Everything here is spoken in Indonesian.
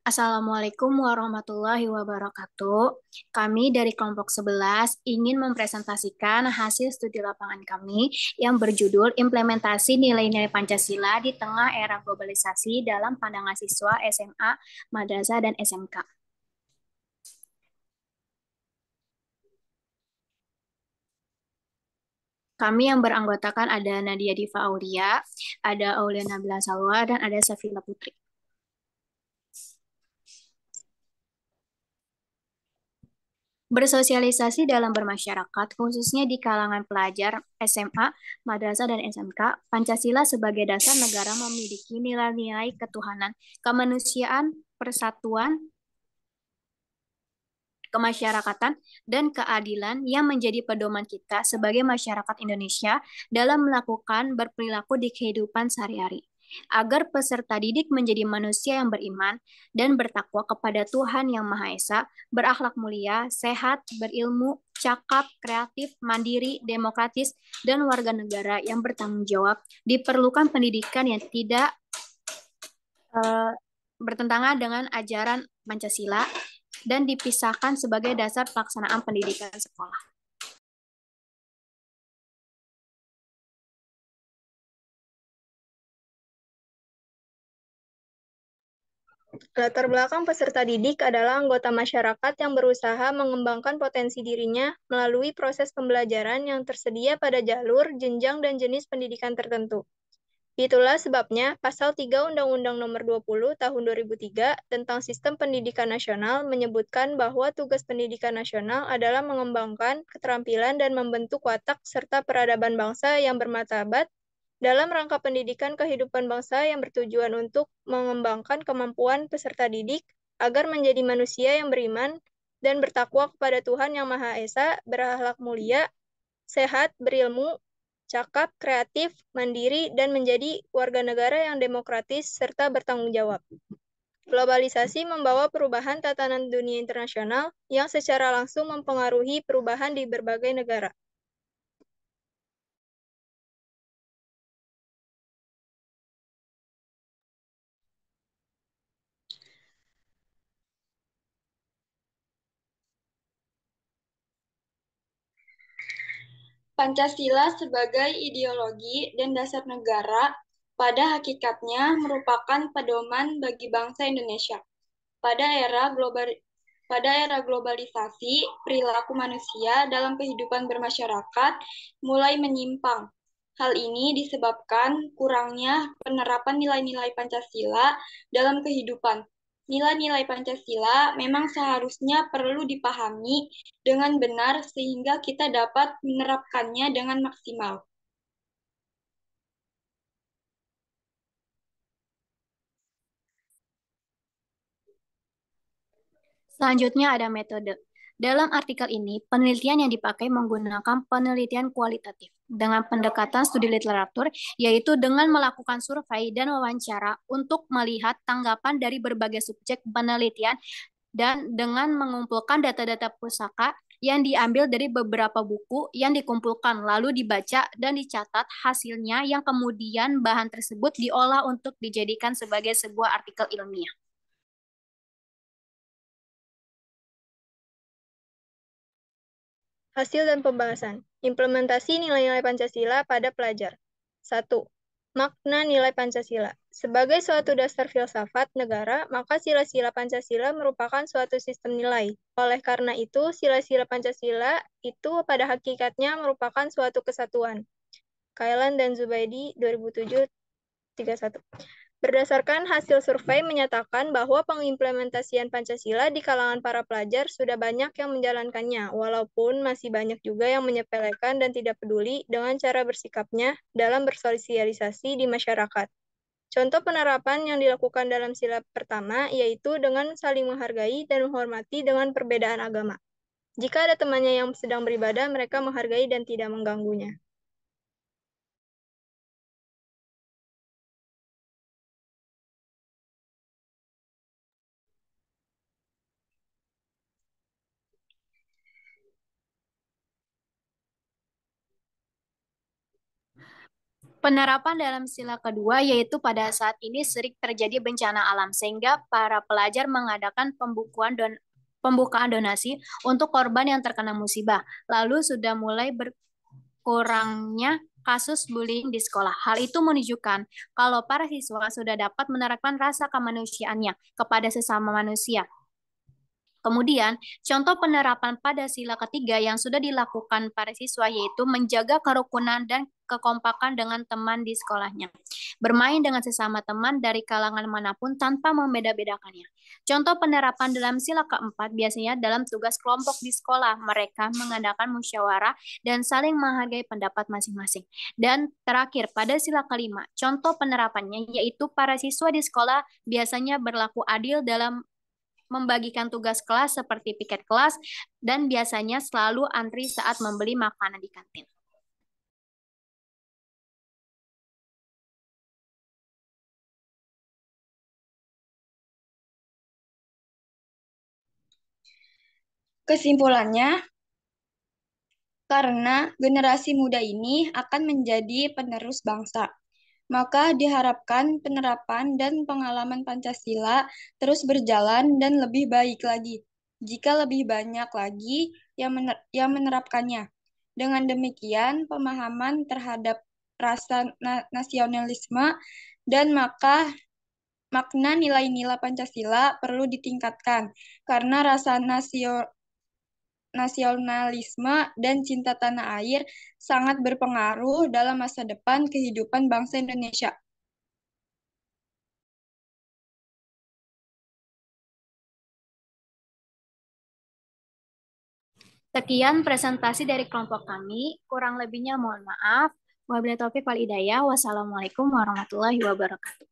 Assalamualaikum warahmatullahi wabarakatuh. Kami dari kelompok 11 ingin mempresentasikan hasil studi lapangan kami yang berjudul Implementasi Nilai-nilai Pancasila di Tengah Era Globalisasi dalam Pandangan Siswa SMA, Madrasah, dan SMK. Kami yang beranggotakan ada Nadia Diva Aulia, ada Aulia Nabila Salwa, dan ada Safila Putri. Bersosialisasi dalam bermasyarakat, khususnya di kalangan pelajar SMA, madrasah, dan SMK, Pancasila sebagai dasar negara memiliki nilai-nilai ketuhanan, kemanusiaan, persatuan, kemasyarakatan, dan keadilan yang menjadi pedoman kita sebagai masyarakat Indonesia dalam melakukan berperilaku di kehidupan sehari-hari agar peserta didik menjadi manusia yang beriman dan bertakwa kepada Tuhan Yang Maha Esa, berakhlak mulia, sehat, berilmu, cakap, kreatif, mandiri, demokratis, dan warga negara yang bertanggung jawab. Diperlukan pendidikan yang tidak uh, bertentangan dengan ajaran Pancasila dan dipisahkan sebagai dasar pelaksanaan pendidikan sekolah. Latar belakang peserta didik adalah anggota masyarakat yang berusaha mengembangkan potensi dirinya melalui proses pembelajaran yang tersedia pada jalur, jenjang, dan jenis pendidikan tertentu. Itulah sebabnya Pasal 3 Undang-Undang Nomor 20 Tahun 2003 tentang Sistem Pendidikan Nasional menyebutkan bahwa tugas pendidikan nasional adalah mengembangkan keterampilan dan membentuk watak serta peradaban bangsa yang bermartabat dalam rangka pendidikan kehidupan bangsa yang bertujuan untuk mengembangkan kemampuan peserta didik agar menjadi manusia yang beriman dan bertakwa kepada Tuhan Yang Maha Esa, berakhlak mulia, sehat, berilmu, cakap, kreatif, mandiri, dan menjadi warga negara yang demokratis serta bertanggung jawab. Globalisasi membawa perubahan tatanan dunia internasional yang secara langsung mempengaruhi perubahan di berbagai negara. Pancasila sebagai ideologi dan dasar negara pada hakikatnya merupakan pedoman bagi bangsa Indonesia. Pada era globalisasi, perilaku manusia dalam kehidupan bermasyarakat mulai menyimpang. Hal ini disebabkan kurangnya penerapan nilai-nilai Pancasila dalam kehidupan. Nilai-nilai Pancasila memang seharusnya perlu dipahami dengan benar sehingga kita dapat menerapkannya dengan maksimal. Selanjutnya ada metode. Dalam artikel ini, penelitian yang dipakai menggunakan penelitian kualitatif dengan pendekatan studi literatur, yaitu dengan melakukan survei dan wawancara untuk melihat tanggapan dari berbagai subjek penelitian dan dengan mengumpulkan data-data pusaka yang diambil dari beberapa buku yang dikumpulkan, lalu dibaca dan dicatat hasilnya yang kemudian bahan tersebut diolah untuk dijadikan sebagai sebuah artikel ilmiah. Hasil dan pembahasan. Implementasi nilai-nilai Pancasila pada pelajar. 1. Makna nilai Pancasila. Sebagai suatu dasar filsafat negara, maka sila-sila Pancasila merupakan suatu sistem nilai. Oleh karena itu, sila-sila Pancasila itu pada hakikatnya merupakan suatu kesatuan. Kailan dan Zubaidi 2007 31. Berdasarkan hasil survei menyatakan bahwa pengimplementasian Pancasila di kalangan para pelajar sudah banyak yang menjalankannya, walaupun masih banyak juga yang menyepelekan dan tidak peduli dengan cara bersikapnya dalam bersosialisasi di masyarakat. Contoh penerapan yang dilakukan dalam sila pertama yaitu dengan saling menghargai dan menghormati dengan perbedaan agama. Jika ada temannya yang sedang beribadah, mereka menghargai dan tidak mengganggunya. Penerapan dalam sila kedua yaitu pada saat ini sering terjadi bencana alam sehingga para pelajar mengadakan pembukaan donasi untuk korban yang terkena musibah. Lalu sudah mulai berkurangnya kasus bullying di sekolah. Hal itu menunjukkan kalau para siswa sudah dapat menerapkan rasa kemanusiaannya kepada sesama manusia. Kemudian, contoh penerapan pada sila ketiga yang sudah dilakukan para siswa yaitu menjaga kerukunan dan kekompakan dengan teman di sekolahnya. Bermain dengan sesama teman dari kalangan manapun tanpa membeda-bedakannya. Contoh penerapan dalam sila keempat biasanya dalam tugas kelompok di sekolah. Mereka mengadakan musyawarah dan saling menghargai pendapat masing-masing. Dan terakhir, pada sila kelima, contoh penerapannya yaitu para siswa di sekolah biasanya berlaku adil dalam membagikan tugas kelas seperti piket kelas dan biasanya selalu antri saat membeli makanan di kantin. Kesimpulannya, karena generasi muda ini akan menjadi penerus bangsa, maka diharapkan penerapan dan pengalaman Pancasila terus berjalan dan lebih baik lagi jika lebih banyak lagi yang menerapkannya. Dengan demikian, pemahaman terhadap rasa nasionalisme dan makna nilai-nilai Pancasila perlu ditingkatkan karena rasa nasionalisme dan cinta tanah air sangat berpengaruh dalam masa depan kehidupan bangsa Indonesia. Sekian presentasi dari kelompok kami. Kurang lebihnya mohon maaf. Wabillahi taufiq wal hidayah. Wassalamualaikum warahmatullahi wabarakatuh.